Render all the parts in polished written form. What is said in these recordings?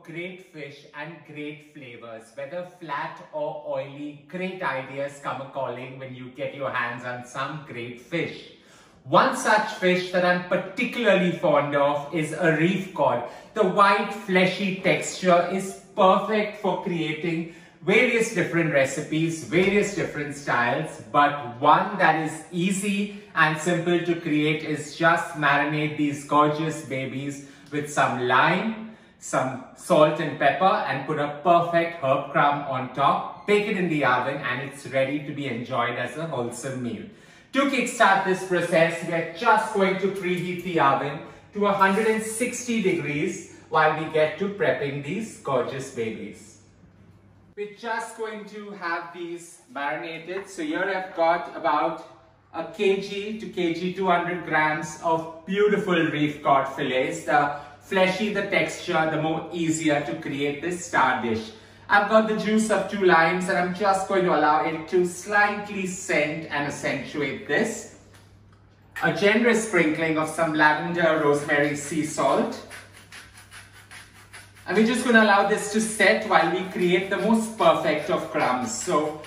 great fish and great flavors. Whether flat or oily, great ideas come a-calling when you get your hands on some great fish. One such fish that I'm particularly fond of is a reef cod. The white fleshy texture is perfect for creating various different recipes, various different styles, but one that is easy and simple to create is just marinate these gorgeous babies with some lime, some salt and pepper, and put a perfect herb crumb on top. Bake it in the oven and it's ready to be enjoyed as a wholesome meal. To kickstart this process, we are just going to preheat the oven to 160 degrees while we get to prepping these gorgeous babies. We're just going to have these marinated. So here I've got about a kg to kg 200 grams of beautiful reef cod fillets. The fleshy the texture, the more easier to create this star dish. I've got the juice of 2 limes and I'm just going to allow it to slightly scent and accentuate this. A generous sprinkling of some lavender, rosemary, sea salt. And we're just going to allow this to set while we create the most perfect of crumbs. So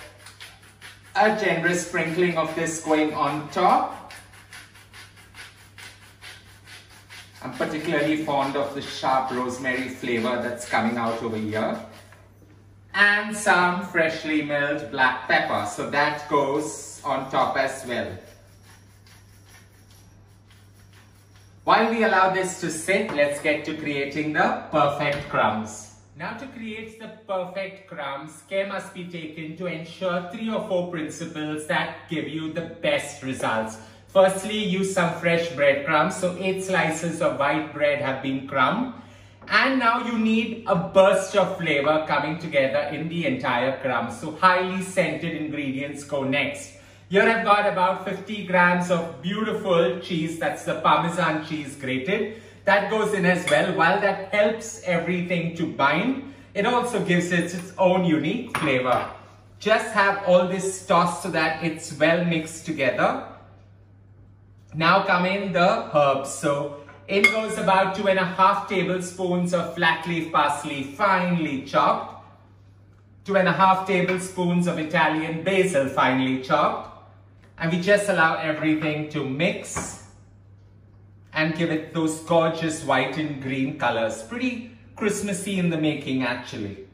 a generous sprinkling of this going on top. I'm particularly fond of the sharp rosemary flavor that's coming out over here. And some freshly milled black pepper. So that goes on top as well. While we allow this to sit, let's get to creating the perfect crumbs. Now to create the perfect crumbs, care must be taken to ensure 3 or 4 principles that give you the best results. Firstly, use some fresh breadcrumbs. So 8 slices of white bread have been crumbed. And now you need a burst of flavor coming together in the entire crumb. So highly scented ingredients go next. Here I've got about 50 grams of beautiful cheese, that's the Parmesan cheese grated. That goes in as well. While that helps everything to bind, it also gives it its own unique flavor. Just have all this tossed so that it's well mixed together. Now come in the herbs. So in goes about 2.5 tablespoons of flat leaf parsley, finely chopped. 2.5 tablespoons of Italian basil, finely chopped. And we just allow everything to mix and give it those gorgeous white and green colors. Pretty Christmassy in the making actually.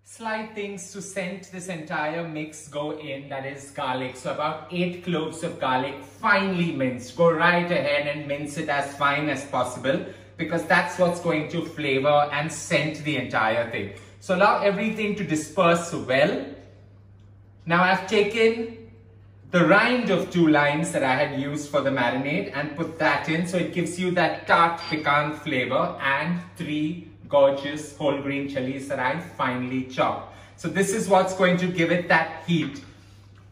Slight things to scent this entire mix go in, that is garlic. So about 8 cloves of garlic, finely minced. Go right ahead and mince it as fine as possible because that's what's going to flavor and scent the entire thing. So allow everything to disperse well. Now I've taken the rind of 2 limes that I had used for the marinade and put that in, so it gives you that tart piquant flavor, and 3 gorgeous whole green chilies that I finely chopped. So this is what's going to give it that heat.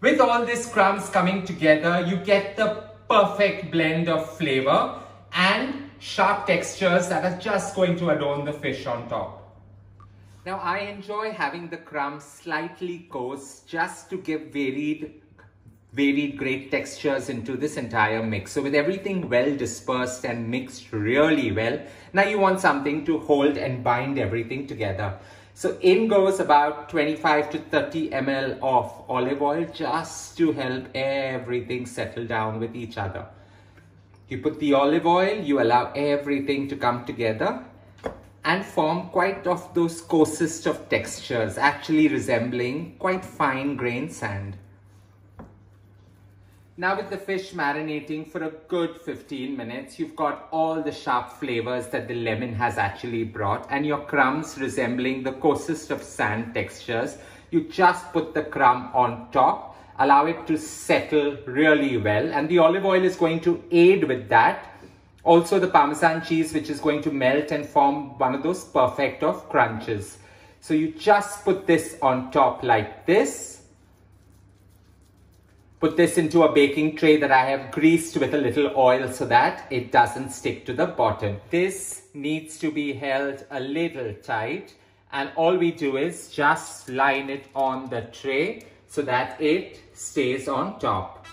With all these crumbs coming together, you get the perfect blend of flavor and sharp textures that are just going to adorn the fish on top. Now I enjoy having the crumbs slightly coarse just to give varied great textures into this entire mix. So with everything well dispersed and mixed really well, now you want something to hold and bind everything together. So in goes about 25 to 30 ml of olive oil just to help everything settle down with each other. You put the olive oil, you allow everything to come together and form quite of those coarsest of textures, actually resembling quite fine grained sand. Now with the fish marinating for a good 15 minutes, you've got all the sharp flavors that the lemon has actually brought and your crumbs resembling the coarsest of sand textures. You just put the crumb on top, allow it to settle really well, and the olive oil is going to aid with that. Also the Parmesan cheese, which is going to melt and form one of those perfect of crunches. So you just put this on top like this. Put this into a baking tray that I have greased with a little oil so that it doesn't stick to the bottom. This needs to be held a little tight, and all we do is just line it on the tray so that it stays on top.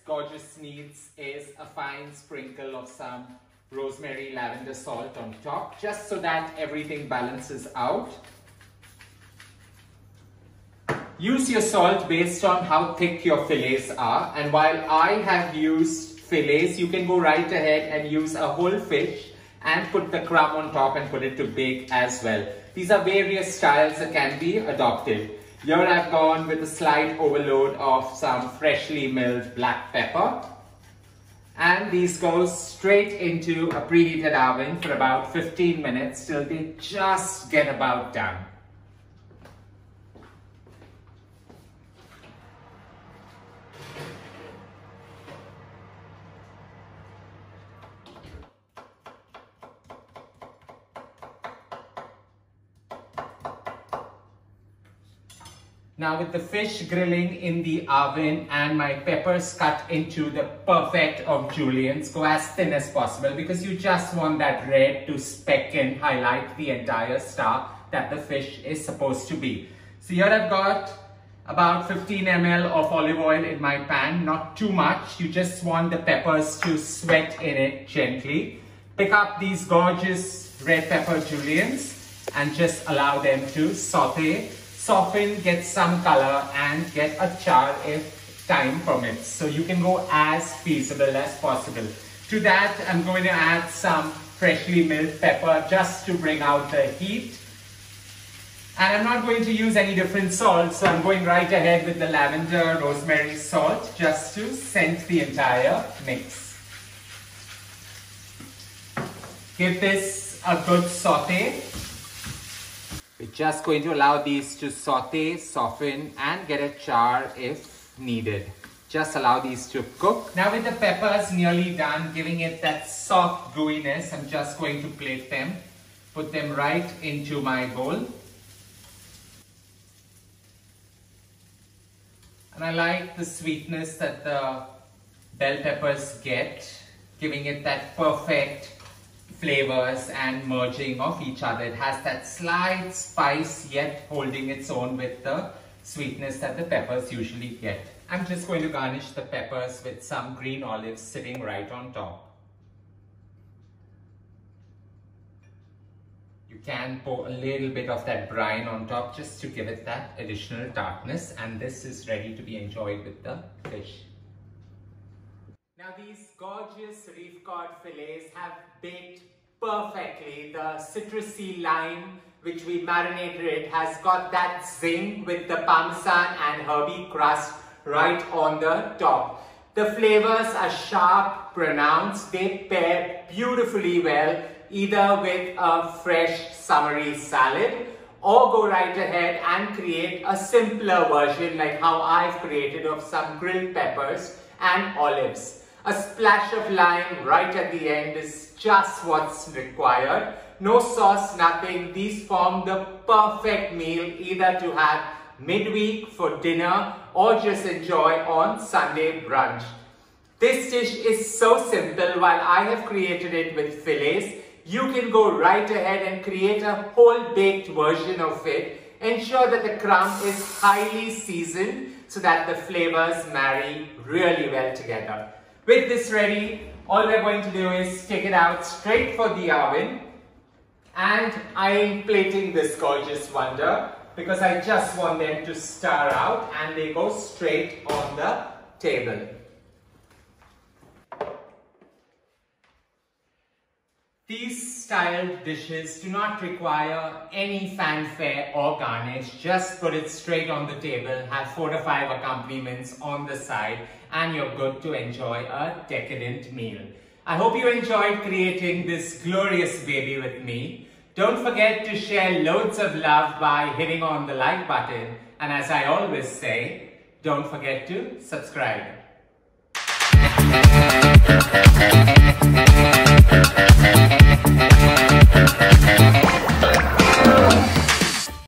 gorgeous needs is a fine sprinkle of some rosemary lavender salt on top, just so that everything balances out. Use your salt based on how thick your fillets are, and while I have used fillets, you can go right ahead and use a whole fish and put the crumb on top and put it to bake as well. These are various styles that can be adopted. Here I've gone with a slight overload of some freshly milled black pepper. And these go straight into a preheated oven for about 15 minutes till they just get about done. Now with the fish grilling in the oven and my peppers cut into the perfect of juliennes, go as thin as possible because you just want that red to speck and highlight the entire star that the fish is supposed to be. So here I've got about 15 ml of olive oil in my pan, not too much. You just want the peppers to sweat in it gently. Pick up these gorgeous red pepper juliennes and just allow them to saute. Soften, get some color and get a char if time permits. So you can go as feasible as possible. To that, I'm going to add some freshly milled pepper just to bring out the heat. And I'm not going to use any different salt, so I'm going right ahead with the lavender rosemary salt just to scent the entire mix. Give this a good saute. We're just going to allow these to saute, soften and get a char if needed. Just allow these to cook. Now with the peppers nearly done, giving it that soft gooiness, I'm just going to plate them. Put them right into my bowl. And I like the sweetness that the bell peppers get, giving it that perfect flavors and merging of each other. It has that slight spice yet holding its own with the sweetness that the peppers usually get. I'm just going to garnish the peppers with some green olives sitting right on top. You can pour a little bit of that brine on top just to give it that additional tartness, and this is ready to be enjoyed with the fish. Now these gorgeous reef cod fillets have baked perfectly. The citrusy lime which we marinated it has got that zing with the parmesan and herby crust right on the top. The flavors are sharp, pronounced. They pair beautifully well either with a fresh summery salad or go right ahead and create a simpler version like how I've created of some grilled peppers and olives. A splash of lime right at the end is just what's required. No sauce, nothing. These form the perfect meal either to have midweek for dinner or just enjoy on Sunday brunch. This dish is so simple. While I have created it with fillets, you can go right ahead and create a whole baked version of it. Ensure that the crumb is highly seasoned so that the flavors marry really well together. With this ready, all we're going to do is take it out straight for the oven, and I'm plating this gorgeous wonder because I just want them to star out and they go straight on the table. These styled dishes do not require any fanfare or garnish. Just put it straight on the table, have 4 to 5 accompaniments on the side, and you're good to enjoy a decadent meal. I hope you enjoyed creating this glorious baby with me. Don't forget to share loads of love by hitting on the like button. And as I always say, don't forget to subscribe. Thank you.